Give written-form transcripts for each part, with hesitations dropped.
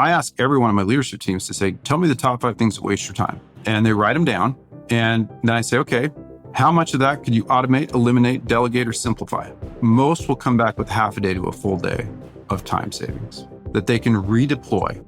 I ask every one of my leadership teams to say, tell me the top 5 things that waste your time. And they write them down. And then I say, okay, how much of that could you automate, eliminate, delegate, or simplify? Most will come back with half a day to a full day of time savings that they can redeploy.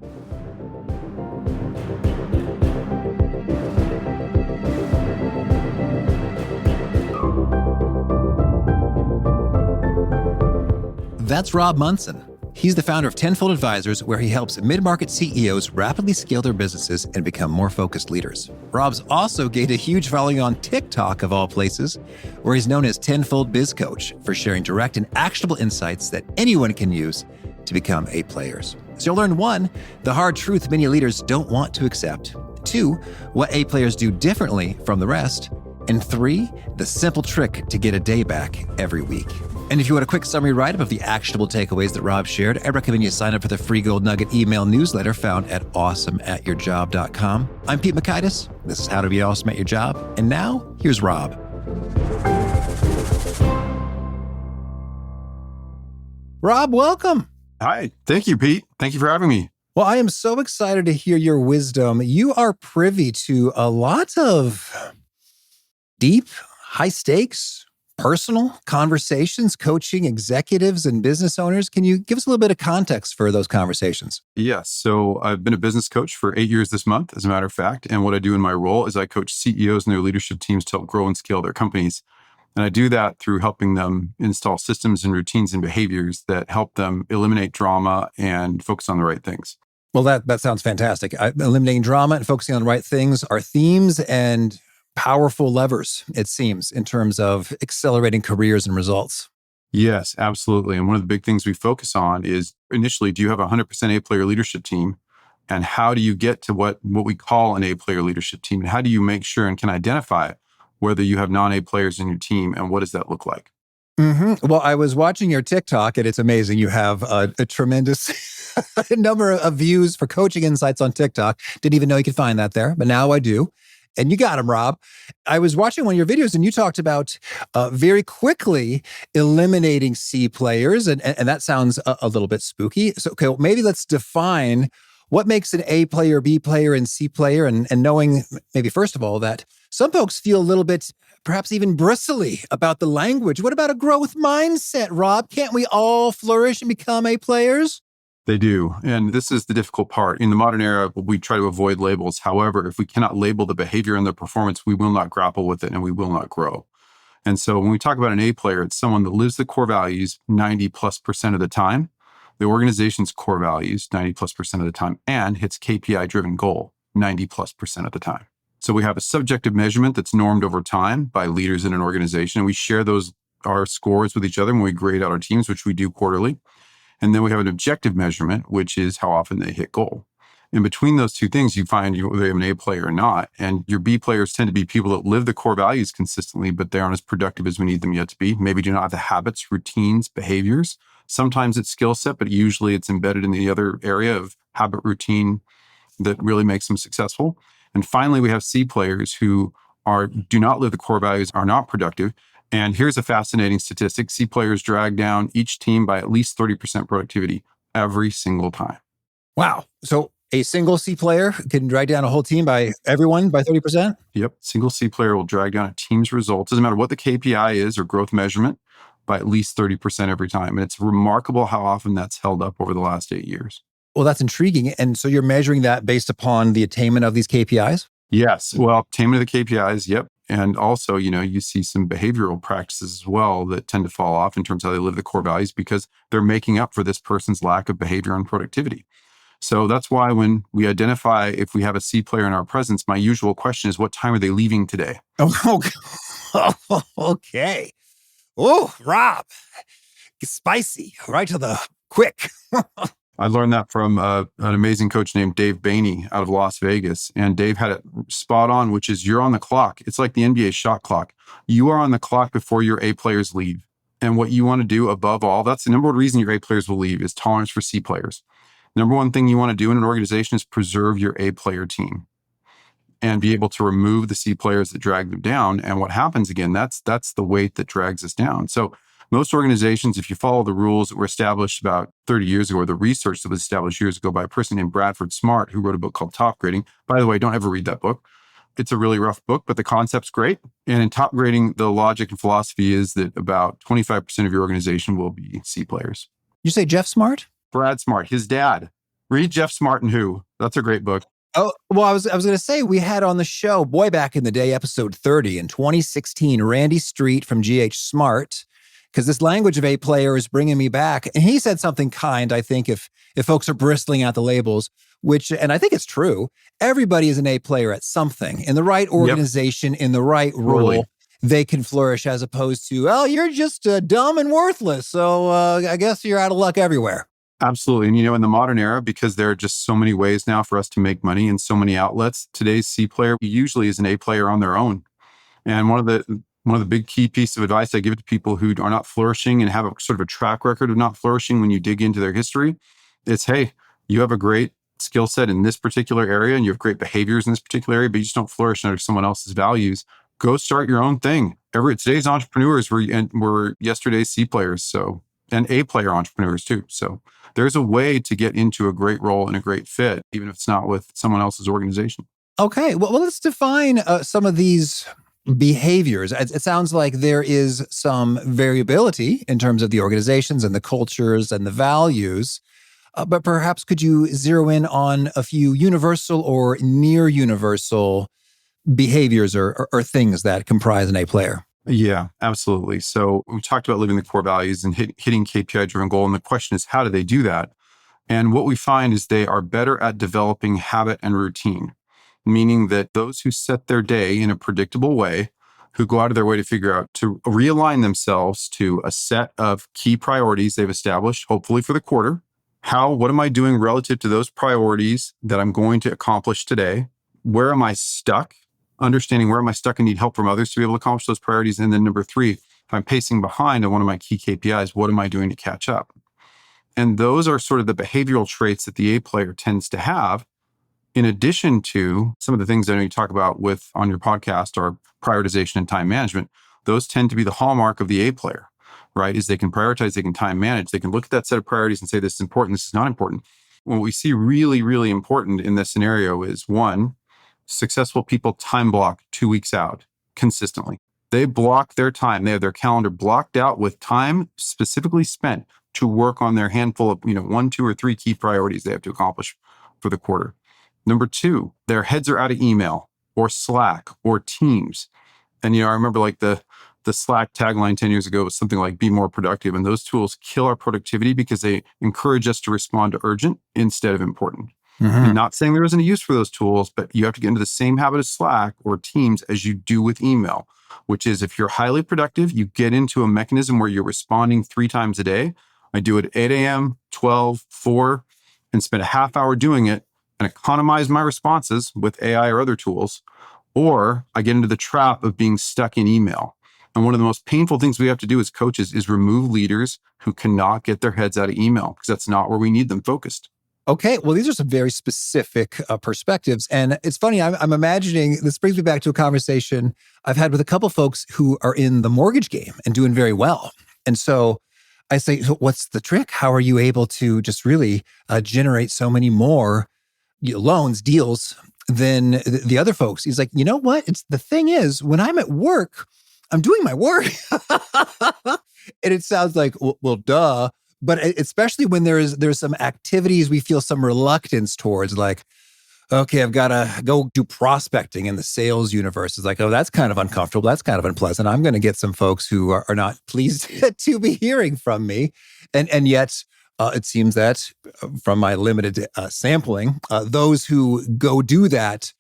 That's Rob Monson. He's the founder of Tenfold Advisors, where he helps mid-market CEOs rapidly scale their businesses and become more focused leaders. Rob's also gained a huge following on TikTok, of all places, where he's known as Tenfold Biz Coach for sharing direct and actionable insights that anyone can use to become A players. So you'll learn 1, the hard truth many leaders don't want to accept. 2, what A players do differently from the rest. And 3, the simple trick to get a day back every week. And if you want a quick summary write-up of the actionable takeaways that Rob shared, I recommend you sign up for the free Gold Nugget email newsletter found at awesomeatyourjob.com. I'm Pete Makaitis. This is How to Be Awesome at Your Job. And now, here's Rob. Rob, welcome. Hi. Thank you, Pete. Thank you for having me. Well, I am so excited to hear your wisdom. You are privy to a lot of deep, high stakes, personal conversations, coaching executives and business owners. Can you give us a little bit of context for those conversations? Yes. So I've been a business coach for 8 years this month, as a matter of fact. And what I do in my role is I coach CEOs and their leadership teams to help grow and scale their companies. And I do that through helping them install systems and routines and behaviors that help them eliminate drama and focus on the right things. Well, that sounds fantastic. Eliminating drama and focusing on the right things are themes and powerful levers, it seems, in terms of accelerating careers and results. Yes, absolutely. And one of the big things we focus on is initially, do you have a 100% A-player leadership team? And how do you get to what we call an A-player leadership team? And how do you make sure and can identify whether you have non-A players in your team, and what does that look like? Mm-hmm. Well, I was watching your TikTok, and it's amazing. You have a tremendous number of views for coaching insights on TikTok. Didn't even know you could find that there, but now I do. And you got him, Rob. I was watching one of your videos and you talked about very quickly eliminating C players. And that sounds a little bit spooky. So, okay, well, maybe let's define what makes an A player, B player, and C player. And knowing maybe, first of all, that some folks feel a little bit, perhaps even bristly about the language. What about a growth mindset, Rob? Can't we all flourish and become A players? They do. And this is the difficult part. In the modern era, we try to avoid labels. However, if we cannot label the behavior and the performance, we will not grapple with it and we will not grow. And so when we talk about an A player, it's someone that lives the core values 90+% of the time, the organization's core values 90+% of the time, and hits KPI driven goal 90+% of the time. So we have a subjective measurement that's normed over time by leaders in an organization. And we share our scores with each other when we grade out our teams, which we do quarterly. And then we have an objective measurement, which is how often they hit goal. In between those two things, you find whether they have an A player or not. And your B players tend to be people that live the core values consistently, but they aren't as productive as we need them yet to be. Maybe do not have the habits, routines, behaviors. Sometimes it's skill set, but usually it's embedded in the other area of habit routine that really makes them successful. And finally, we have C players who do not live the core values, are not productive. And here's a fascinating statistic. C players drag down each team by at least 30% productivity every single time. Wow. So a single C player can drag down a whole team by 30%? Yep. Single C player will drag down a team's results. Doesn't matter what the KPI is or growth measurement, by at least 30% every time. And it's remarkable how often that's held up over the last 8 years. Well, that's intriguing. And so you're measuring that based upon the attainment of these KPIs? Yes. Well, attainment of the KPIs, yep. And also, you see some behavioral practices as well that tend to fall off in terms of how they live the core values because they're making up for this person's lack of behavior and productivity. So that's why when we identify if we have a C player in our presence, my usual question is, what time are they leaving today? Oh, okay. Oh, Rob, spicy, right to the quick. I learned that from an amazing coach named Dave Bainey out of Las Vegas. And Dave had it spot on, which is you're on the clock. It's like the NBA shot clock. You are on the clock before your A players leave. And what you want to do above all, that's the number one reason your A players will leave is tolerance for C players. Number one thing you want to do in an organization is preserve your A player team and be able to remove the C players that drag them down. And what happens again, that's the weight that drags us down. So Most organizations, if you follow the rules that were established about 30 years ago, or the research that was established years ago by a person named Bradford Smart, who wrote a book called Top Grading. By the way, don't ever read that book. It's a really rough book, but the concept's great. And in top grading, the logic and philosophy is that about 25% of your organization will be C players. You say Jeff Smart? Brad Smart, his dad. Read Jeff Smart and Who. That's a great book. Oh, well, I was going to say we had on the show, boy, back in the day, episode 30 in 2016, Randy Street from GH Smart, because this language of A player is bringing me back. And he said something kind, I think, if folks are bristling at the labels, which, and I think it's true, everybody is an A player at something. In the right organization, in the right role, Totally. they can flourish, as opposed to, oh, you're just dumb and worthless. So I guess you're out of luck everywhere. Absolutely. And, in the modern era, because there are just so many ways now for us to make money and so many outlets, today's C player usually is an A player on their own. And one of the big key pieces of advice I give to people who are not flourishing and have a sort of a track record of not flourishing when you dig into their history, it's, hey, you have a great skill set in this particular area and you have great behaviors in this particular area, but you just don't flourish under someone else's values. Go start your own thing. Today's entrepreneurs were yesterday's C players, and A player entrepreneurs too. So there's a way to get into a great role and a great fit, even if it's not with someone else's organization. Okay, well let's define some of these behaviors. It sounds like there is some variability in terms of the organizations and the cultures and the values, but perhaps could you zero in on a few universal or near universal behaviors or things that comprise an A player? Yeah, absolutely. So we talked about living the core values and hitting KPI-driven goal. And the question is, how do they do that? And what we find is they are better at developing habit and routine, meaning that those who set their day in a predictable way, who go out of their way to figure out to realign themselves to a set of key priorities they've established, hopefully for the quarter. What am I doing relative to those priorities that I'm going to accomplish today? Where am I stuck? Understanding where am I stuck and need help from others to be able to accomplish those priorities. And then number 3, if I'm pacing behind on one of my key KPIs, what am I doing to catch up? And those are sort of the behavioral traits that the A player tends to have, in addition to some of the things I know you talk about on your podcast are prioritization and time management. Those tend to be the hallmark of the A player, right? Is they can prioritize, they can time manage, they can look at that set of priorities and say, this is important, this is not important. What we see really, really important in this scenario is, 1, successful people time block 2 weeks out consistently. They block their time. They have their calendar blocked out with time specifically spent to work on their handful of, 1, 2, or 3 key priorities they have to accomplish for the quarter. Number 2, their heads are out of email or Slack or Teams. And, I remember like the Slack tagline 10 years ago was something like, be more productive. And those tools kill our productivity because they encourage us to respond to urgent instead of important. I'm not saying there isn't a use for those tools, but you have to get into the same habit of Slack or Teams as you do with email, which is, if you're highly productive, you get into a mechanism where you're responding 3 times a day. I do it at 8 a.m., 12, 4, and spend a half hour doing it and economize my responses with AI or other tools. Or I get into the trap of being stuck in email. And one of the most painful things we have to do as coaches is remove leaders who cannot get their heads out of email, because that's not where we need them focused. Okay, well, these are some very specific perspectives. And it's funny, I'm imagining, this brings me back to a conversation I've had with a couple folks who are in the mortgage game and doing very well. And so I say, so what's the trick? How are you able to just really generate so many more loans, deals than the other folks? He's like, you know what? The thing is, when I'm at work, I'm doing my work. And it sounds like, well, duh. But especially when there's some activities we feel some reluctance towards, like, okay, I've got to go do prospecting in the sales universe. It's like, oh, that's kind of uncomfortable. That's kind of unpleasant. I'm going to get some folks who are not pleased to be hearing from me. And yet it seems that from my limited sampling, those who go do that,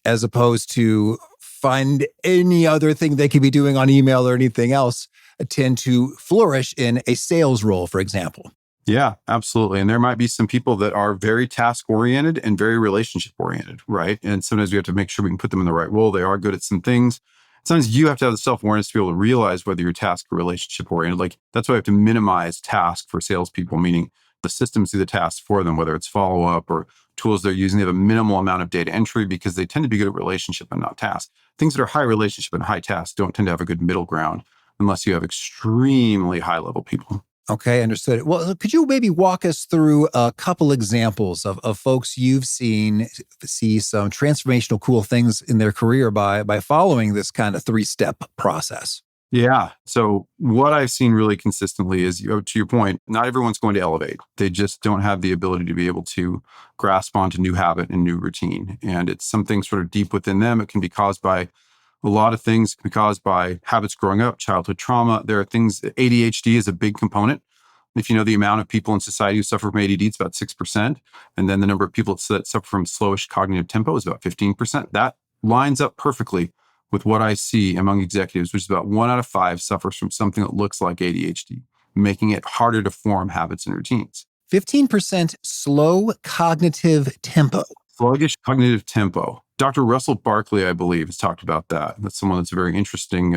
as opposed to find any other thing they could be doing on email or anything else, tend to flourish in a sales role, for example. Yeah, absolutely. And there might be some people that are very task-oriented and very relationship-oriented, right? And sometimes we have to make sure we can put them in the right role. They are good at some things. Sometimes you have to have the self-awareness to be able to realize whether you're task or relationship-oriented. Like, that's why we have to minimize task for salespeople, meaning the systems do the tasks for them, whether it's follow-up or tools they're using. They have a minimal amount of data entry because they tend to be good at relationship and not task. Things that are high relationship and high task don't tend to have a good middle ground. unless you have extremely high level people. Okay, understood. Well, could you maybe walk us through a couple examples of folks you've seen see some transformational cool things in their career by following this kind of three-step process? Yeah. So what I've seen really consistently is, to your point, not everyone's going to elevate. They just don't have the ability to be able to grasp onto new habit and new routine. And it's something sort of deep within them. It can be caused by a lot of things. It can be caused by habits growing up, childhood trauma. There are things, ADHD is a big component. If you know the amount of people in society who suffer from ADD, it's about 6%. And then the number of people that suffer from slowish cognitive tempo is about 15%. That lines up perfectly with what I see among executives, which is about 1 out of 5 suffers from something that looks like ADHD, making it harder to form habits and routines. 15% slow cognitive tempo. Sluggish cognitive tempo. Dr. Russell Barkley, I believe, has talked about that. That's someone that's a very interesting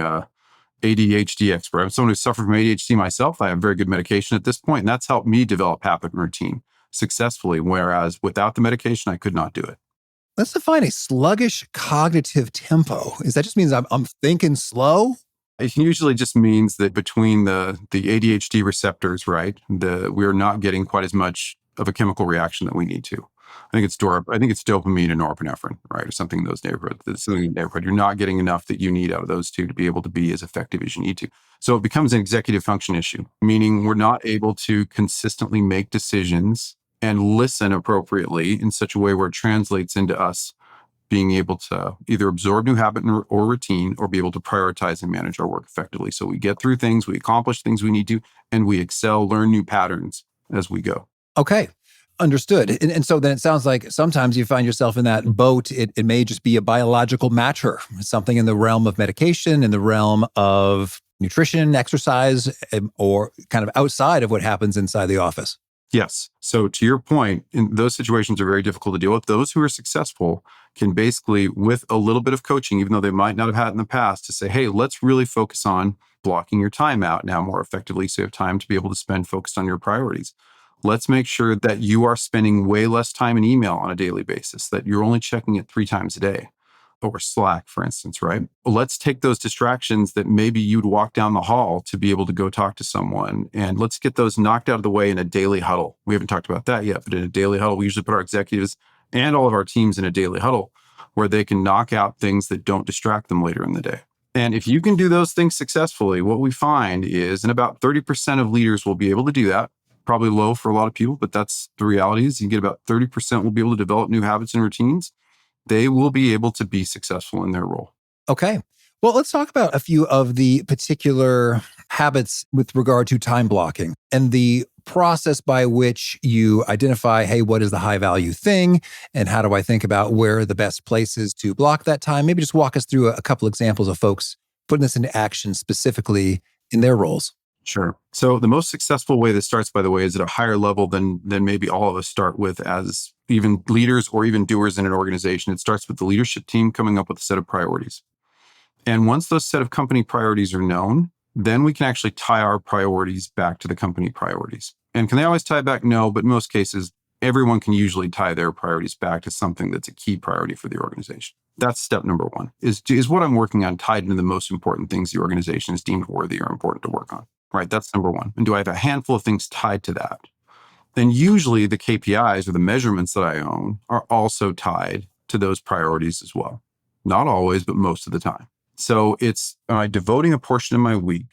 ADHD expert. I'm someone who suffered from ADHD myself. I have very good medication at this point, and that's helped me develop habit and routine successfully, whereas without the medication, I could not do it. Let's define a sluggish cognitive tempo. Is that just means I'm thinking slow? It usually just means that between the ADHD receptors, right, we're not getting quite as much of a chemical reaction that we need to. I think it's dopamine and norepinephrine, right, or something in those neighborhoods. That's something in the neighborhood. You're not getting enough that you need out of those two to be able to be as effective as you need to. So it becomes an executive function issue, meaning we're not able to consistently make decisions and listen appropriately in such a way where it translates into us being able to either absorb new habit or routine, or be able to prioritize and manage our work effectively. So we get through things, we accomplish things we need to, and we excel, learn new patterns as we go. Okay. Understood. And so then it sounds like sometimes you find yourself in that boat. It may just be a biological matcher, something in the realm of medication, in the realm of nutrition, exercise, or kind of outside of what happens inside the office. Yes. So to your point, those situations are very difficult to deal with. Those who are successful can basically, with a little bit of coaching, even though they might not have had it in the past, to say, hey, let's really focus on blocking your time out now more effectively so you have time to be able to spend focused on your priorities. Let's make sure that you are spending way less time in email on a daily basis, that you're only checking it 3 times a day, or Slack, for instance, right? Let's take those distractions that maybe you'd walk down the hall to be able to go talk to someone, and let's get those knocked out of the way in a daily huddle. We haven't talked about that yet, but in a daily huddle, we usually put our executives and all of our teams in a daily huddle where they can knock out things that don't distract them later in the day. And if you can do those things successfully, what we find is, and about 30% of leaders will be able to do that. Probably low for a lot of people, but that's the reality is you get about 30% will be able to develop new habits and routines. They will be able to be successful in their role. Okay. Well, let's talk about a few of the particular habits with regard to time blocking and the process by which you identify, hey, what is the high value thing? And how do I think about where are the best places to block that time? Maybe just walk us through a couple examples of folks putting this into action specifically in their roles. Sure. So the most successful way this starts, by the way, is at a higher level than maybe all of us start with as even leaders or even doers in an organization. It starts with the leadership team coming up with a set of priorities. And once those set of company priorities are known, then we can actually tie our priorities back to the company priorities. And can they always tie back? No, but in most cases, everyone can usually tie their priorities back to something that's a key priority for the organization. That's step number one, is what I'm working on tied into the most important things the organization is deemed worthy or important to work on. Right, that's number one. And do I have a handful of things tied to that? Then usually the KPIs or the measurements that I own are also tied to those priorities as well. Not always, but most of the time. So it's am I devoting a portion of my week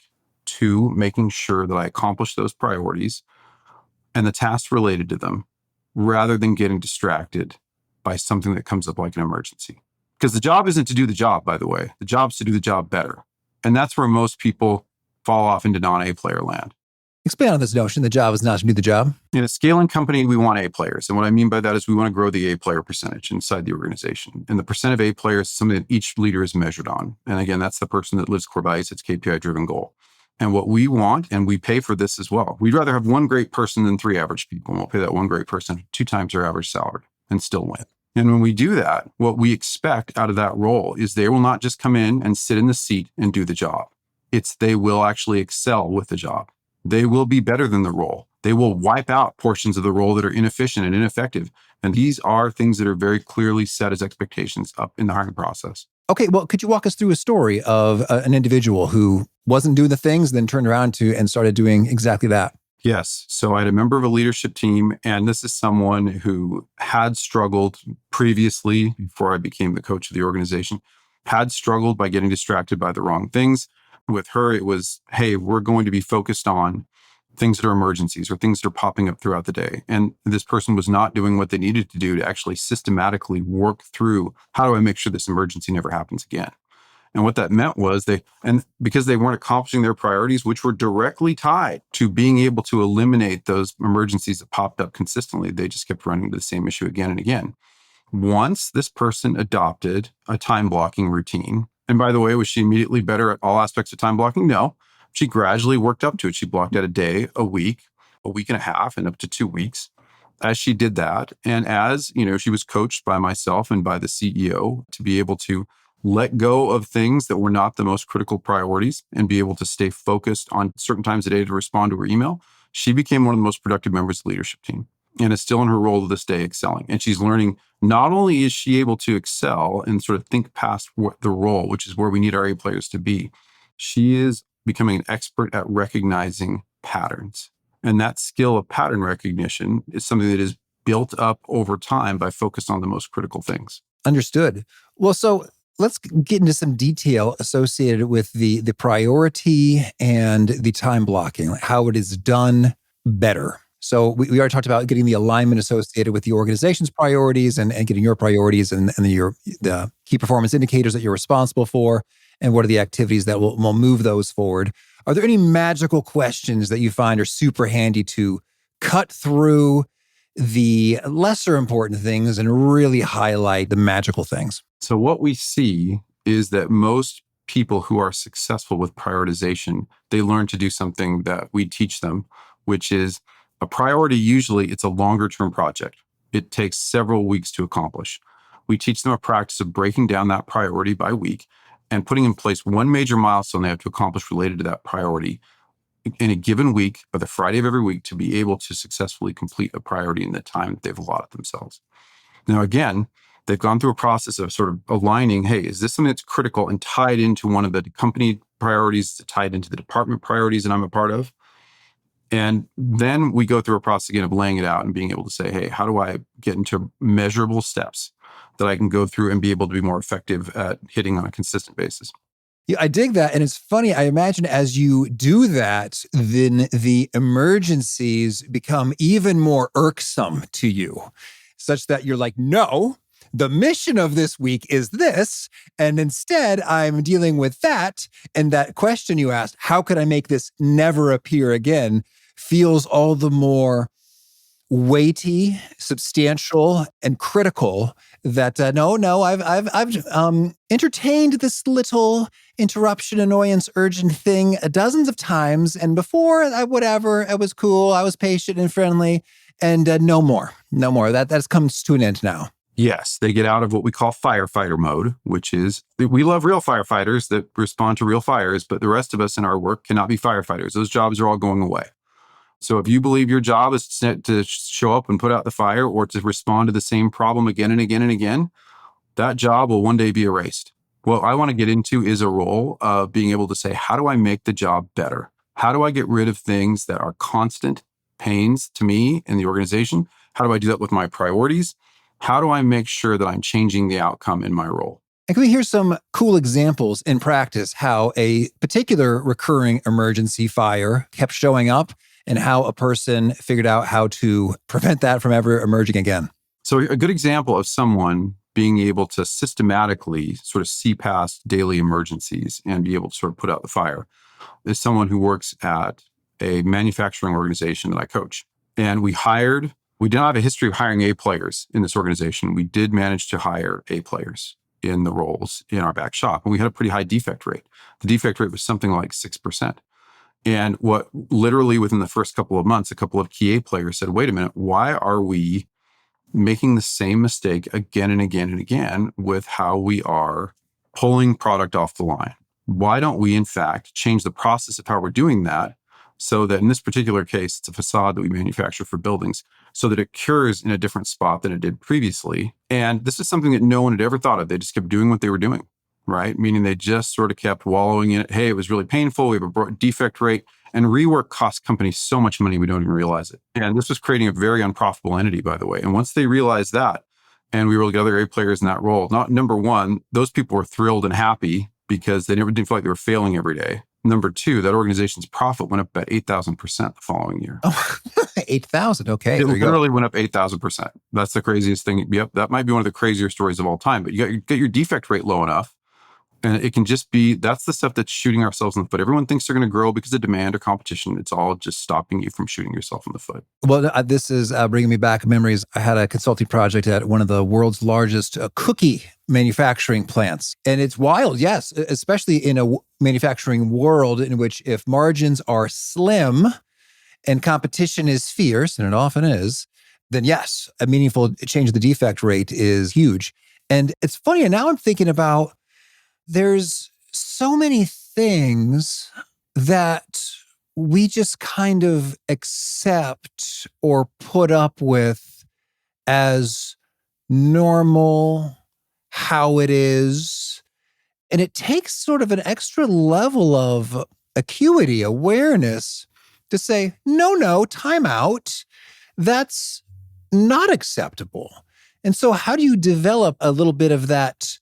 to making sure that I accomplish those priorities and the tasks related to them, rather than getting distracted by something that comes up like an emergency. Because the job isn't to do the job, by the way. The job is to do the job better. And that's where most people fall off into non-A player land. Expand on this notion. The job is not to do the job. In a scaling company, we want A players. And what I mean by that is we want to grow the A player percentage inside the organization. And the percent of A players is something that each leader is measured on. And again, that's the person that lives core values, its KPI-driven goal. And what we want, and we pay for this as well, we'd rather have 1 great person than 3 average people. And we'll pay that 1 great person 2 times their average salary and still win. And when we do that, what we expect out of that role is they will not just come in and sit in the seat and do the job. They will actually excel with the job. They will be better than the role. They will wipe out portions of the role that are inefficient and ineffective. And these are things that are very clearly set as expectations up in the hiring process. Okay, well, could you walk us through a story of an individual who wasn't doing the things, then turned around to and started doing exactly that? Yes. So I had a member of a leadership team, and this is someone who had struggled previously before I became the coach of the organization, had struggled by getting distracted by the wrong things. With her, it was, hey, we're going to be focused on things that are emergencies or things that are popping up throughout the day. And this person was not doing what they needed to do to actually systematically work through how do I make sure this emergency never happens again? And what that meant was and because they weren't accomplishing their priorities, which were directly tied to being able to eliminate those emergencies that popped up consistently, they just kept running into the same issue again and again. Once this person adopted a time blocking routine, and by the way, was she immediately better at all aspects of time blocking? No. She gradually worked up to it. She blocked out a day, a week and a half, and up to 2 weeks. As she did that, and as she was coached by myself and by the CEO to be able to let go of things that were not the most critical priorities and be able to stay focused on certain times a day to respond to her email, she became one of the most productive members of the leadership team and is still in her role to this day excelling. And she's learning, not only is she able to excel and sort of think past the role, which is where we need our A players to be, she is becoming an expert at recognizing patterns. And that skill of pattern recognition is something that is built up over time by focusing on the most critical things. Understood. Well, so let's get into some detail associated with the priority and the time blocking, like how it is done better. So we already talked about getting the alignment associated with the organization's priorities and getting your priorities and the key performance indicators that you're responsible for, and what are the activities that will move those forward. Are there any magical questions that you find are super handy to cut through the lesser important things and really highlight the magical things? So what we see is that most people who are successful with prioritization, they learn to do something that we teach them, which is a priority. Usually it's a longer term project. It takes several weeks to accomplish. We teach them a practice of breaking down that priority by week and putting in place one major milestone they have to accomplish related to that priority in a given week or the Friday of every week to be able to successfully complete a priority in the time that they've allotted themselves. Now, again, they've gone through a process of sort of aligning, hey, is this something that's critical and tied into one of the company priorities, tied into the department priorities that I'm a part of? And then we go through a process again of laying it out and being able to say, hey, how do I get into measurable steps that I can go through and be able to be more effective at hitting on a consistent basis? Yeah, I dig that. And it's funny, I imagine as you do that, then the emergencies become even more irksome to you, such that you're like, no, the mission of this week is this. And instead, I'm dealing with that. And that question you asked, how could I make this never appear again, feels all the more weighty, substantial, and critical. That I've entertained this little interruption, annoyance, urgent thing dozens of times, and before it was cool. I was patient and friendly, and no more. That's comes to an end now. Yes, they get out of what we call firefighter mode, which is we love real firefighters that respond to real fires, but the rest of us in our work cannot be firefighters. Those jobs are all going away. So if you believe your job is to show up and put out the fire or to respond to the same problem again and again and again, that job will one day be erased. What I want to get into is a role of being able to say, how do I make the job better? How do I get rid of things that are constant pains to me and the organization? How do I do that with my priorities? How do I make sure that I'm changing the outcome in my role? And can we hear some cool examples in practice how a particular recurring emergency fire kept showing up and how a person figured out how to prevent that from ever emerging again? So a good example of someone being able to systematically sort of see past daily emergencies and be able to sort of put out the fire is someone who works at a manufacturing organization that I coach. And we did not have a history of hiring A players in this organization. We did manage to hire A players in the roles in our back shop. And we had a pretty high defect rate. The defect rate was something like 6%. And what literally within the first couple of months, a couple of key A players said, wait a minute, why are we making the same mistake again and again and again with how we are pulling product off the line? Why don't we, in fact, change the process of how we're doing that so that in this particular case, it's a facade that we manufacture for buildings so that it cures in a different spot than it did previously? And this is something that no one had ever thought of. They just kept doing what they were doing. right? Meaning they just sort of kept wallowing in it. Hey, it was really painful. We have a defect rate. And rework costs companies so much money, we don't even realize it. And this was creating a very unprofitable entity, by the way. And once they realized that, and we were the other A players in that role, not number one, those people were thrilled and happy because they never didn't feel like they were failing every day. Number two, that organization's profit went up about 8,000% the following year. Oh, 8,000. Okay. It literally went up 8,000%. That's the craziest thing. Yep. That might be one of the crazier stories of all time, but you get your defect rate low enough. And it can just be, that's the stuff that's shooting ourselves in the foot. Everyone thinks they're going to grow because of demand or competition. It's all just stopping you from shooting yourself in the foot. Well, this is bringing me back memories. I had a consulting project at one of the world's largest cookie manufacturing plants. And it's wild, yes, especially in a manufacturing world in which if margins are slim and competition is fierce, and it often is, then yes, a meaningful change of the defect rate is huge. And it's funny, and now I'm thinking about, there's so many things that we just kind of accept or put up with as normal, how it is. And it takes sort of an extra level of acuity, awareness to say, no, time out. That's not acceptable. And so how do you develop a little bit of that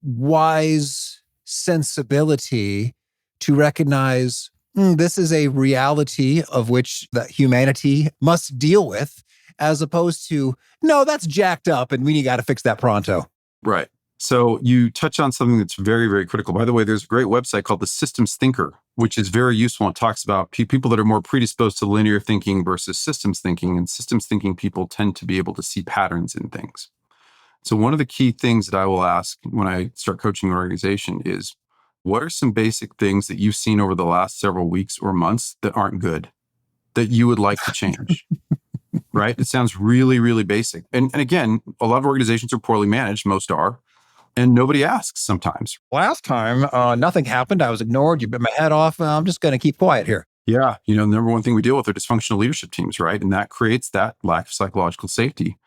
wise sensibility to recognize this is a reality of which that humanity must deal with, as opposed to, no, that's jacked up and we got to fix that pronto. Right. So you touch on something that's very, very critical. By the way, there's a great website called The Systems Thinker, which is very useful and talks about people that are more predisposed to linear thinking versus systems thinking. And systems thinking people tend to be able to see patterns in things. So one of the key things that I will ask when I start coaching an organization is, what are some basic things that you've seen over the last several weeks or months that aren't good, that you would like to change? Right? It sounds really, really basic. And again, a lot of organizations are poorly managed, most are, and nobody asks sometimes. Last time, nothing happened. I was ignored. You bit my head off. I'm just going to keep quiet here. Yeah. The number one thing we deal with are dysfunctional leadership teams, right? And that creates that lack of psychological safety.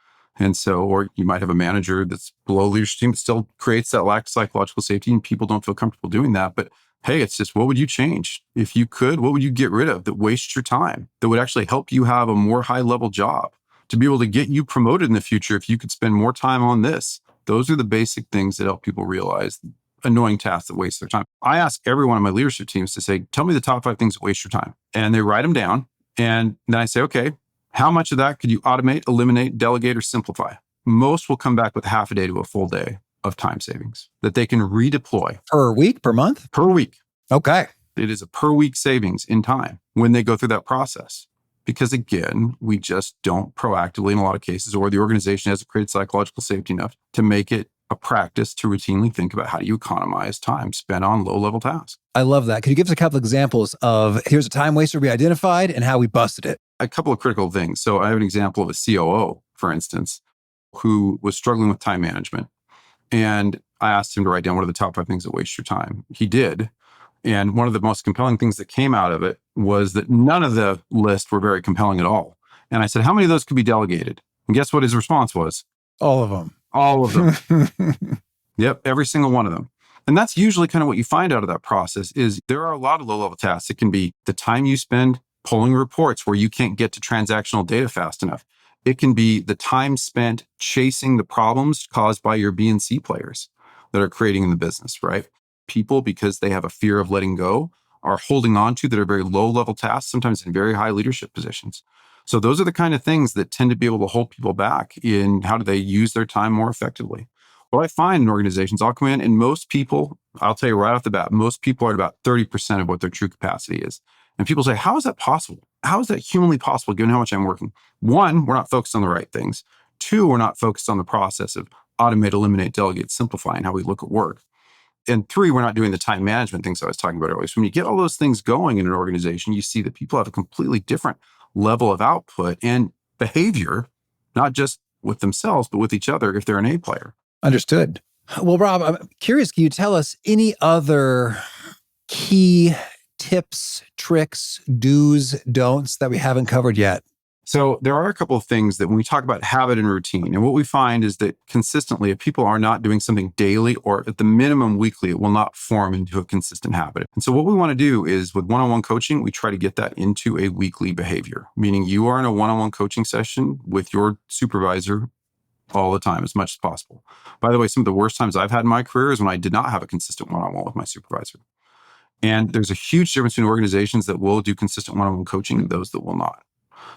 And so, or you might have a manager that's below leadership team that still creates that lack of psychological safety and people don't feel comfortable doing that. But hey, it's just, what would you change? If you could, what would you get rid of that wastes your time, that would actually help you have a more high level job, to be able to get you promoted in the future if you could spend more time on this? Those are the basic things that help people realize annoying tasks that waste their time. I ask every one of my leadership teams to say, tell me the top 5 things that waste your time. And they write them down. And then I say, okay, how much of that could you automate, eliminate, delegate, or simplify? Most will come back with half a day to a full day of time savings that they can redeploy. Per week, per month? Per week. Okay. It is a per week savings in time when they go through that process. Because again, we just don't proactively in a lot of cases, or the organization hasn't created psychological safety enough to make it a practice to routinely think about how do you economize time spent on low-level tasks. I love that. Can you give us a couple examples of here's a time waster we identified and how we busted it? A couple of critical things. So I have an example of a COO, for instance, who was struggling with time management. And I asked him to write down what are the top 5 things that waste your time. He did. And one of the most compelling things that came out of it was that none of the list were very compelling at all. And I said, how many of those could be delegated? And guess what his response was? All of them. All of them. Yep, every single one of them. And that's usually kind of what you find out of that process is there are a lot of low-level tasks. It can be the time you spend pulling reports where you can't get to transactional data fast enough. It can be the time spent chasing the problems caused by your B and C players that are creating in the business, right? People, because they have a fear of letting go, are holding on to that are very low-level tasks, sometimes in very high leadership positions. So those are the kind of things that tend to be able to hold people back in how do they use their time more effectively. What I find in organizations, I'll come in and most people, I'll tell you right off the bat, most people are at about 30% of what their true capacity is. And people say, how is that possible? How is that humanly possible given how much I'm working? 1, we're not focused on the right things. 2, we're not focused on the process of automate, eliminate, delegate, simplify, and how we look at work. And 3, we're not doing the time management things I was talking about earlier. So when you get all those things going in an organization, you see that people have a completely different level of output and behavior, not just with themselves, but with each other if they're an A player. Understood. Well, Rob, I'm curious, can you tell us any other key tips, tricks, do's, don'ts that we haven't covered yet? So there are a couple of things that when we talk about habit and routine, and what we find is that consistently, if people are not doing something daily or at the minimum weekly, it will not form into a consistent habit. And so what we want to do is with one-on-one coaching, we try to get that into a weekly behavior, meaning you are in a one-on-one coaching session with your supervisor all the time, as much as possible. By the way, some of the worst times I've had in my career is when I did not have a consistent one-on-one with my supervisor. And there's a huge difference between organizations that will do consistent one-on-one coaching and those that will not.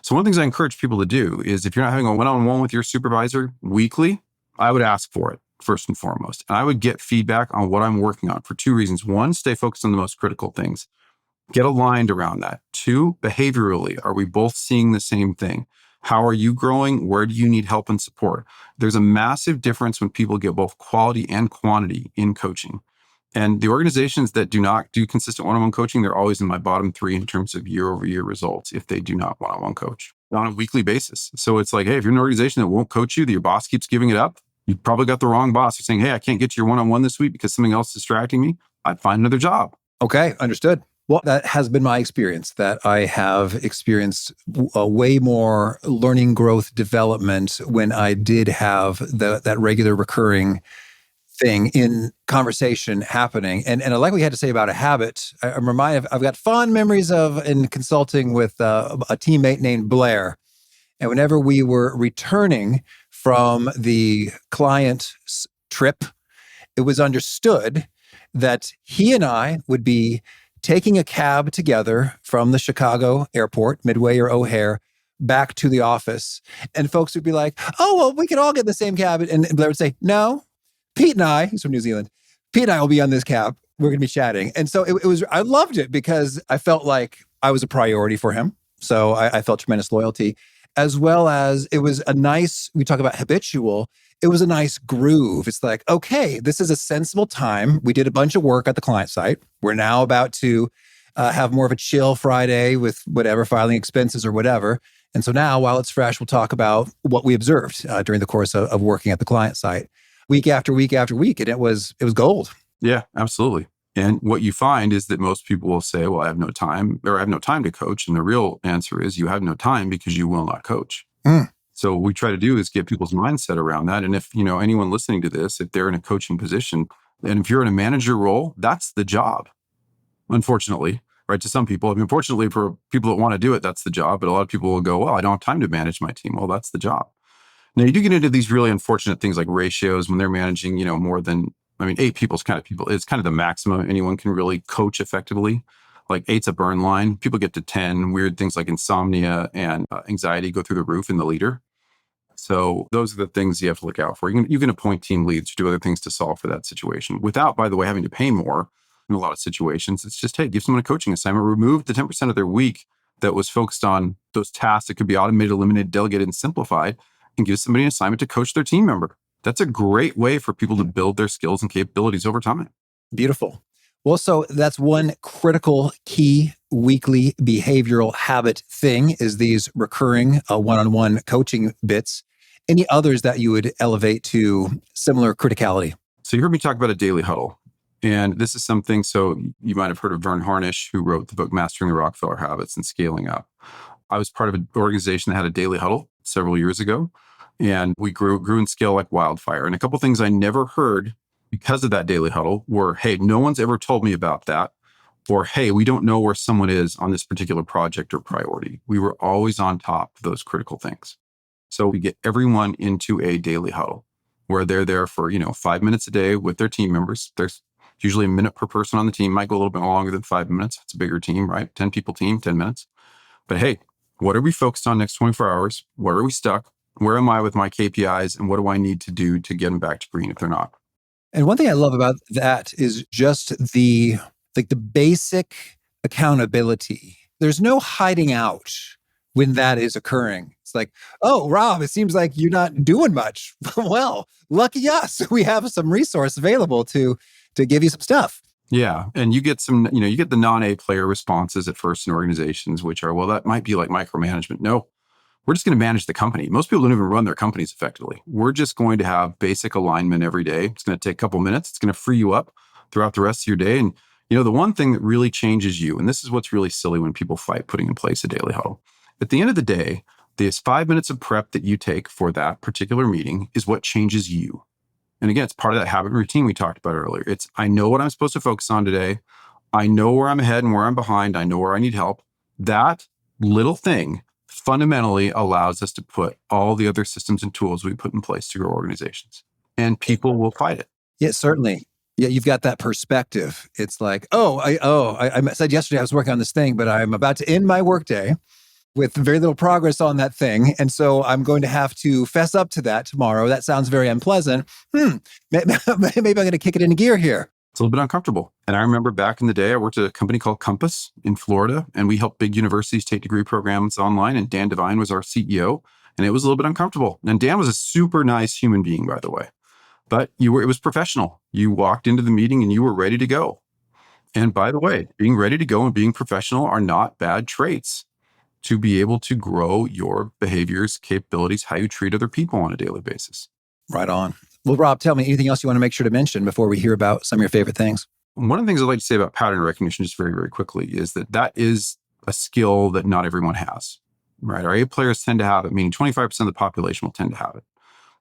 So one of the things I encourage people to do is if you're not having a one-on-one with your supervisor weekly, I would ask for it first and foremost. And I would get feedback on what I'm working on for two reasons. One, stay focused on the most critical things. Get aligned around that. Two, behaviorally, are we both seeing the same thing? How are you growing? Where do you need help and support? There's a massive difference when people get both quality and quantity in coaching. And the organizations that do not do consistent one-on-one coaching, they're always in my bottom three in terms of year-over-year results if they do not one-on-one coach on a weekly basis. So it's like, hey, if you're an organization that won't coach you, that your boss keeps giving it up, you probably got the wrong boss. You're saying, hey, I can't get to your one-on-one this week because something else is distracting me. I'd find another job. Okay, understood. Well, that has been my experience, that I have experienced a way more learning, growth, development when I did have that regular recurring thing in conversation happening. And I like what you had to say about a habit. I'm reminded, I've got fond memories of in consulting with a teammate named Blair. And whenever we were returning from the client trip, it was understood that he and I would be taking a cab together from the Chicago airport, Midway or O'Hare, back to the office. And folks would be like, oh, well, we could all get in the same cab. And Blair would say, no, Pete and I, he's from New Zealand, Pete and I will be on this cab. We're going to be chatting. And so it was, I loved it because I felt like I was a priority for him. So I felt tremendous loyalty, as well as it was a nice, we talk about habitual, it was a nice groove. It's like, okay, this is a sensible time. We did a bunch of work at the client site. We're now about to have more of a chill Friday with whatever, filing expenses or whatever. And so now, while it's fresh, we'll talk about what we observed during the course of working at the client site, week after week after week. And it was gold. Yeah, absolutely. And what you find is that most people will say, well, I have no time, or I have no time to coach. And the real answer is you have no time because you will not coach. So what we try to do is get people's mindset around that. And if, anyone listening to this, if they're in a coaching position, and if you're in a manager role, that's the job. Unfortunately, right? To some people, fortunately for people that want to do it, that's the job. But a lot of people will go, well, I don't have time to manage my team. Well, that's the job. Now you do get into these really unfortunate things like ratios when they're managing, more than, 8 people's kind of people. It's kind of the maximum anyone can really coach effectively. Like 8's a burn line. People get to 10. Weird things like insomnia and anxiety go through the roof in the leader. So those are the things you have to look out for. You can appoint team leads to do other things to solve for that situation without, by the way, having to pay more in a lot of situations. It's just, hey, give someone a coaching assignment, remove the 10% of their week that was focused on those tasks that could be automated, eliminated, delegated, and simplified, and give somebody an assignment to coach their team member. That's a great way for people to build their skills and capabilities over time. Beautiful. Well, so that's one critical key weekly behavioral habit thing is these recurring one-on-one coaching bits. Any others that you would elevate to similar criticality? So you heard me talk about a daily huddle. And this is something, so you might have heard of Vern Harnish, who wrote the book Mastering the Rockefeller Habits and Scaling Up. I was part of an organization that had a daily huddle several years ago. And we grew and scaled like wildfire. And a couple of things I never heard because of that daily huddle were, hey, no one's ever told me about that. Or, hey, we don't know where someone is on this particular project or priority. We were always on top of those critical things. So we get everyone into a daily huddle where they're there for, 5 minutes a day with their team members. There's usually a minute per person on the team, might go a little bit longer than 5 minutes. It's a bigger team, right? 10 people team, 10 minutes. But hey, what are we focused on next 24 hours? Where are we stuck? Where am I with my KPIs? And what do I need to do to get them back to green if they're not? And one thing I love about that is just the basic accountability. There's no hiding out when that is occurring. It's like, oh, Rob, it seems like you're not doing much. Well, lucky us. We have some resource available to give you some stuff. Yeah. And you get some, you get the non-A player responses at first in organizations, which are, well, that might be like micromanagement. No, we're just going to manage the company. Most people don't even run their companies effectively. We're just going to have basic alignment every day. It's going to take a couple minutes. It's going to free you up throughout the rest of your day. And, the one thing that really changes you, and this is what's really silly when people fight putting in place a daily huddle. At the end of the day, This 5 minutes of prep that you take for that particular meeting is what changes you. And again, it's part of that habit and routine we talked about earlier. It's, I know what I'm supposed to focus on today. I know where I'm ahead and where I'm behind. I know where I need help. That little thing fundamentally allows us to put all the other systems and tools we put in place to grow organizations. And people will fight it. Yeah, certainly. Yeah, you've got that perspective. It's like, I said yesterday I was working on this thing, but I'm about to end my workday with very little progress on that thing. And so I'm going to have to fess up to that tomorrow. That sounds very unpleasant. Maybe I'm going to kick it into gear here. It's a little bit uncomfortable. And I remember back in the day, I worked at a company called Compass in Florida, and we helped big universities take degree programs online. And Dan Devine was our CEO, and it was a little bit uncomfortable. And Dan was a super nice human being, by the way. But it was professional. You walked into the meeting and you were ready to go. And by the way, being ready to go and being professional are not bad traits to be able to grow your behaviors, capabilities, how you treat other people on a daily basis. Right on. Well, Rob, tell me anything else you want to make sure to mention before we hear about some of your favorite things. One of the things I'd like to say about pattern recognition just very, very quickly is that is a skill that not everyone has, right? Our A players tend to have it, meaning 25% of the population will tend to have it.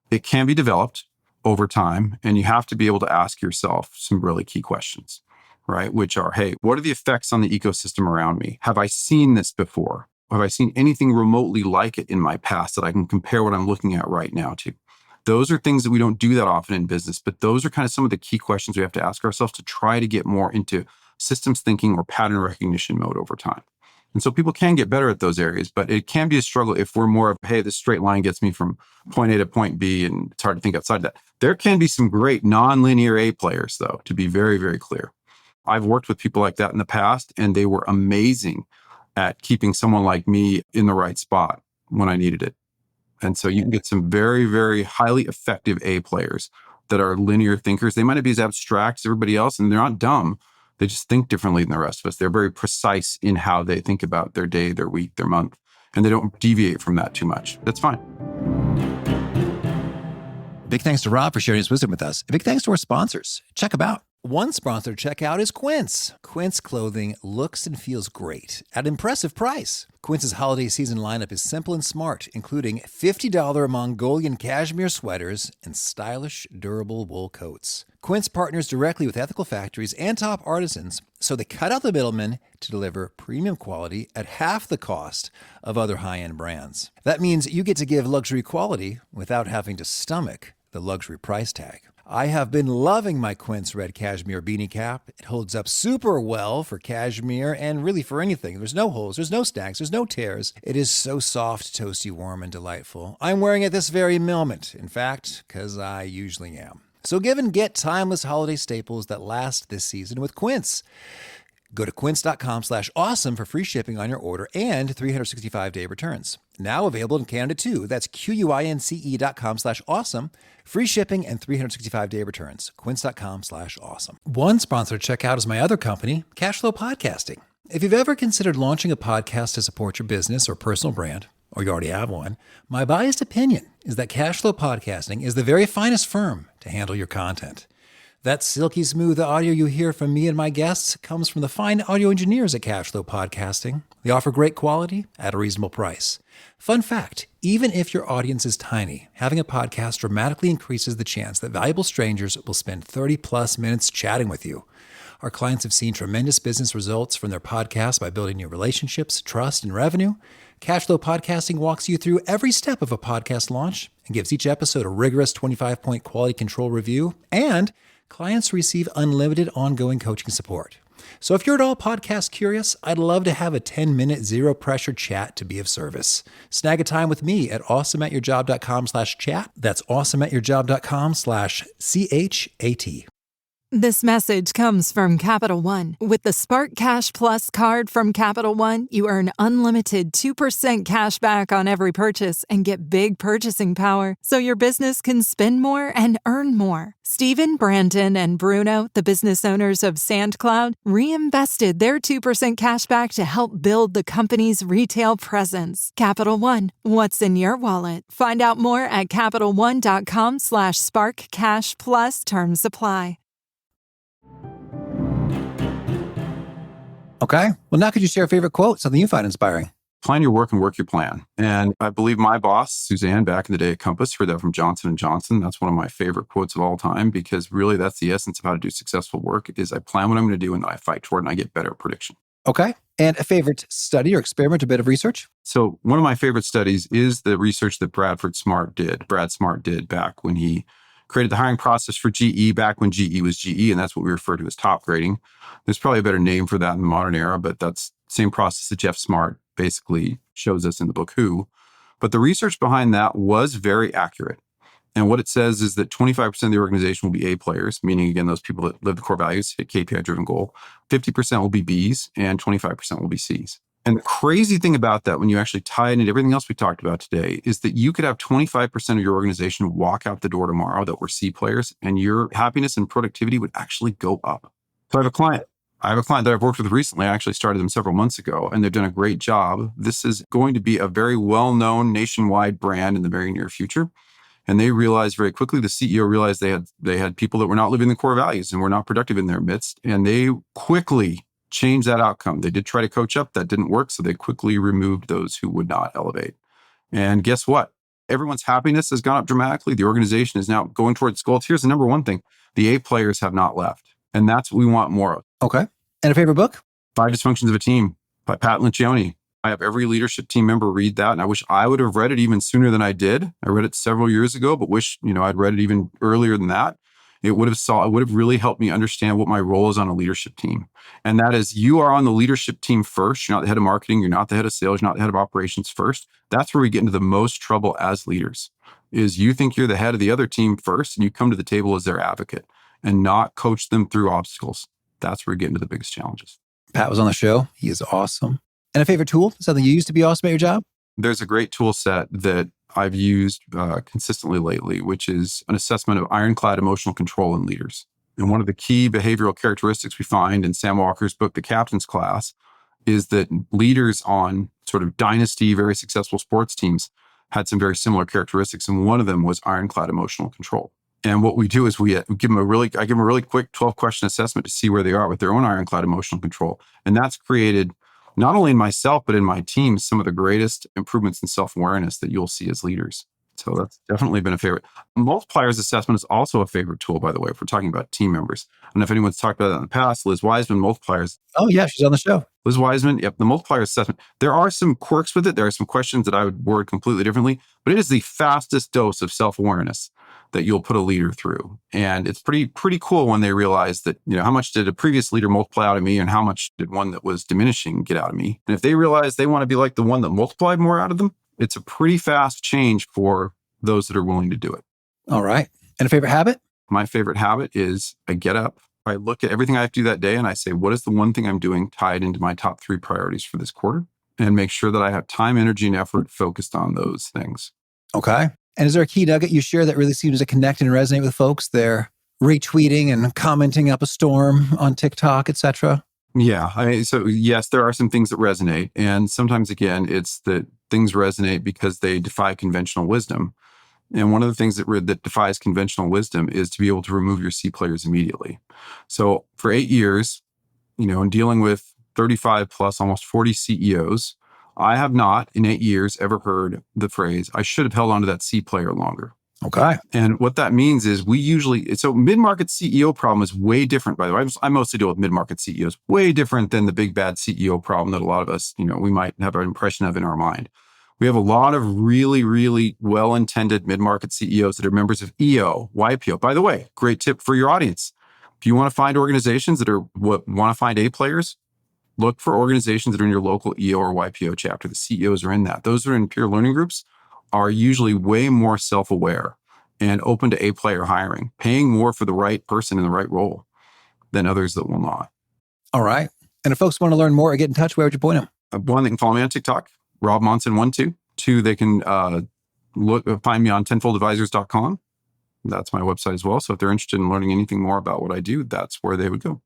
It can be developed over time, and you have to be able to ask yourself some really key questions, right? Which are, hey, what are the effects on the ecosystem around me? Have I seen this before? Have I seen anything remotely like it in my past that I can compare what I'm looking at right now to? Those are things that we don't do that often in business, but those are kind of some of the key questions we have to ask ourselves to try to get more into systems thinking or pattern recognition mode over time. And so people can get better at those areas, but it can be a struggle if we're more of, hey, this straight line gets me from point A to point B, and it's hard to think outside that. There can be some great non-linear A players, though, to be very, very clear. I've worked with people like that in the past, and they were amazing at keeping someone like me in the right spot when I needed it. And so you can get some very, very highly effective A players that are linear thinkers. They might not be as abstract as everybody else, and they're not dumb. They just think differently than the rest of us. They're very precise in how they think about their day, their week, their month, and they don't deviate from that too much. That's fine. Big thanks to Rob for sharing his wisdom with us. Big thanks to our sponsors. Check them out. One sponsor to check out is Quince. Quince clothing looks and feels great at an impressive price. Quince's holiday season lineup is simple and smart, including $50 Mongolian cashmere sweaters and stylish, durable wool coats. Quince partners directly with ethical factories and top artisans, so they cut out the middlemen to deliver premium quality at half the cost of other high-end brands. That means you get to give luxury quality without having to stomach the luxury price tag. I have been loving my Quince red cashmere beanie cap. It holds up super well for cashmere and really for anything. There's no holes, there's no snags, there's no tears. It is so soft, toasty, warm, and delightful. I'm wearing it this very moment, in fact, because I usually am. So give and get timeless holiday staples that last this season with Quince. Go to quince.com/awesome for free shipping on your order and 365-day returns. Now available in Canada too. That's QUINCE.com/awesome. Free shipping and 365-day returns. Quince.com/awesome. One sponsor to check out is my other company, Cashflow Podcasting. If you've ever considered launching a podcast to support your business or personal brand, or you already have one, my biased opinion is that Cashflow Podcasting is the very finest firm to handle your content. That silky smooth audio you hear from me and my guests comes from the fine audio engineers at Cashflow Podcasting. They offer great quality at a reasonable price. Fun fact, even if your audience is tiny, having a podcast dramatically increases the chance that valuable strangers will spend 30 plus minutes chatting with you. Our clients have seen tremendous business results from their podcasts by building new relationships, trust, and revenue. Cashflow Podcasting walks you through every step of a podcast launch and gives each episode a rigorous 25-point quality control review, and clients receive unlimited ongoing coaching support. So if you're at all podcast curious, I'd love to have a 10-minute zero-pressure chat to be of service. Snag a time with me at awesomeatyourjob.com/chat. That's awesomeatyourjob.com/CHAT. This message comes from Capital One. With the Spark Cash Plus card from Capital One, you earn unlimited 2% cash back on every purchase and get big purchasing power so your business can spend more and earn more. Stephen, Brandon, and Bruno, the business owners of SandCloud, reinvested their 2% cash back to help build the company's retail presence. Capital One, what's in your wallet? Find out more at CapitalOne.com/SparkCashPlus. Terms apply. Okay. Well, now could you share a favorite quote, something you find inspiring? Plan your work and work your plan. And I believe my boss, Suzanne, back in the day at Compass, heard that from Johnson & Johnson. That's one of my favorite quotes of all time, because really that's the essence of how to do successful work is I plan what I'm going to do and then I fight toward it and I get better at prediction. Okay. And a favorite study or experiment or bit of research? So one of my favorite studies is the research that Brad Smart did back when he created the hiring process for GE, back when GE was GE, and that's what we refer to as top grading. There's probably a better name for that in the modern era, but that's the same process that Jeff Smart basically shows us in the book Who. But the research behind that was very accurate. And what it says is that 25% of the organization will be A players, meaning, again, those people that live the core values, hit KPI-driven goal. 50% will be Bs, and 25% will be Cs. And the crazy thing about that, when you actually tie it into everything else we talked about today, is that you could have 25% of your organization walk out the door tomorrow that were C players, and your happiness and productivity would actually go up. So I have a client that I've worked with recently. I actually started them several months ago, and they've done a great job. This is going to be a very well-known nationwide brand in the very near future. And they realized very quickly, the CEO realized they had people that were not living the core values and were not productive in their midst. And they quickly changed that outcome. They did try to coach up. That didn't work. So they quickly removed those who would not elevate. And guess what? Everyone's happiness has gone up dramatically. The organization is now going towards goals. Here's the number one thing. The A players have not left. And that's what we want more of. Okay. And a favorite book? 5 Dysfunctions of a Team by Pat Lencioni. I have every leadership team member read that. And I wish I would have read it even sooner than I did. I read it several years ago, but wish, I'd read it even earlier than that. It would have really helped me understand what my role is on a leadership team. And that is, you are on the leadership team first. You're not the head of marketing. You're not the head of sales. You're not the head of operations first. That's where we get into the most trouble as leaders, is you think you're the head of the other team first, and you come to the table as their advocate and not coach them through obstacles. That's where we get into the biggest challenges. Pat was on the show. He is awesome. And a favorite tool? Something you use to be awesome at your job? There's a great tool set that I've used consistently lately, which is an assessment of ironclad emotional control in leaders. And one of the key behavioral characteristics we find in Sam Walker's book, The Captain's Class, is that leaders on sort of dynasty, very successful sports teams had some very similar characteristics. And one of them was ironclad emotional control. And what we do is I give them a really quick 12-question assessment to see where they are with their own ironclad emotional control. And that's created, not only in myself, but in my team, some of the greatest improvements in self-awareness that you'll see as leaders. So that's definitely been a favorite. Multipliers assessment is also a favorite tool, by the way, if we're talking about team members. I don't know if anyone's talked about that in the past. Liz Wiseman, multipliers. Oh, yeah, she's on the show. Liz Wiseman, yep, the multiplier assessment. There are some quirks with it. There are some questions that I would word completely differently, but it is the fastest dose of self-awareness that you'll put a leader through. And it's pretty cool when they realize that, how much did a previous leader multiply out of me and how much did one that was diminishing get out of me? And if they realize they want to be like the one that multiplied more out of them, it's a pretty fast change for those that are willing to do it. All right. And a favorite habit? My favorite habit is I get up, I look at everything I have to do that day, and I say, what is the one thing I'm doing tied into my top 3 priorities for this quarter? And make sure that I have time, energy, and effort focused on those things. Okay. And is there a key nugget you share that really seems to connect and resonate with folks? They're retweeting and commenting up a storm on TikTok, et cetera. Yeah. So yes, there are some things that resonate. And sometimes, again, it's that things resonate because they defy conventional wisdom. And one of the things that defies conventional wisdom is to be able to remove your C players immediately. So for 8 years, in dealing with 35 plus, almost 40 CEOs, I have not in 8 years ever heard the phrase, I should have held on to that C player longer. Okay. And what that means is so mid-market CEO problem is way different, by the way. I mostly deal with mid-market CEOs, way different than the big bad CEO problem that a lot of us, we might have an impression of in our mind. We have a lot of really, really well-intended mid-market CEOs that are members of EO, YPO. By the way, great tip for your audience. If you want to find organizations that want to find A players, look for organizations that are in your local EO or YPO chapter. The CEOs are in that. Those that are in peer learning groups are usually way more self-aware and open to A player hiring, paying more for the right person in the right role than others that will not. All right. And if folks want to learn more or get in touch, where would you point them? One, they can follow me on TikTok, Rob Monson 12. Two, they can find me on tenfoldadvisors.com. That's my website as well. So if they're interested in learning anything more about what I do, that's where they would go.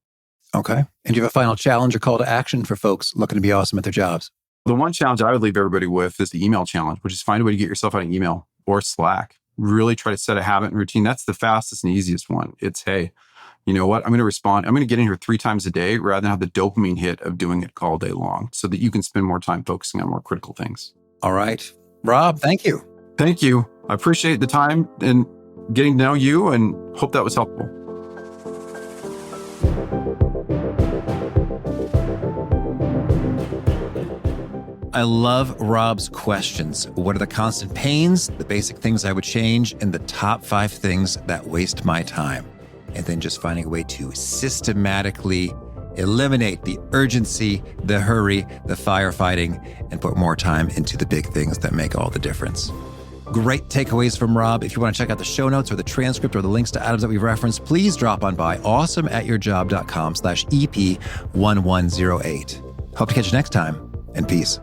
Okay. And do you have a final challenge or call to action for folks looking to be awesome at their jobs? The one challenge I would leave everybody with is the email challenge, which is find a way to get yourself out of email or Slack. Really try to set a habit and routine. That's the fastest and easiest one. It's, hey, you know what? I'm going to respond. I'm going to get in here 3 times a day rather than have the dopamine hit of doing it all day long so that you can spend more time focusing on more critical things. All right. Rob, thank you. Thank you. I appreciate the time and getting to know you and hope that was helpful. I love Rob's questions. What are the constant pains, the basic things I would change, and the top 5 things that waste my time? And then just finding a way to systematically eliminate the urgency, the hurry, the firefighting, and put more time into the big things that make all the difference. Great takeaways from Rob. If you want to check out the show notes or the transcript or the links to items that we've referenced, please drop on by awesomeatyourjob.com/EP1108. Hope to catch you next time, and peace.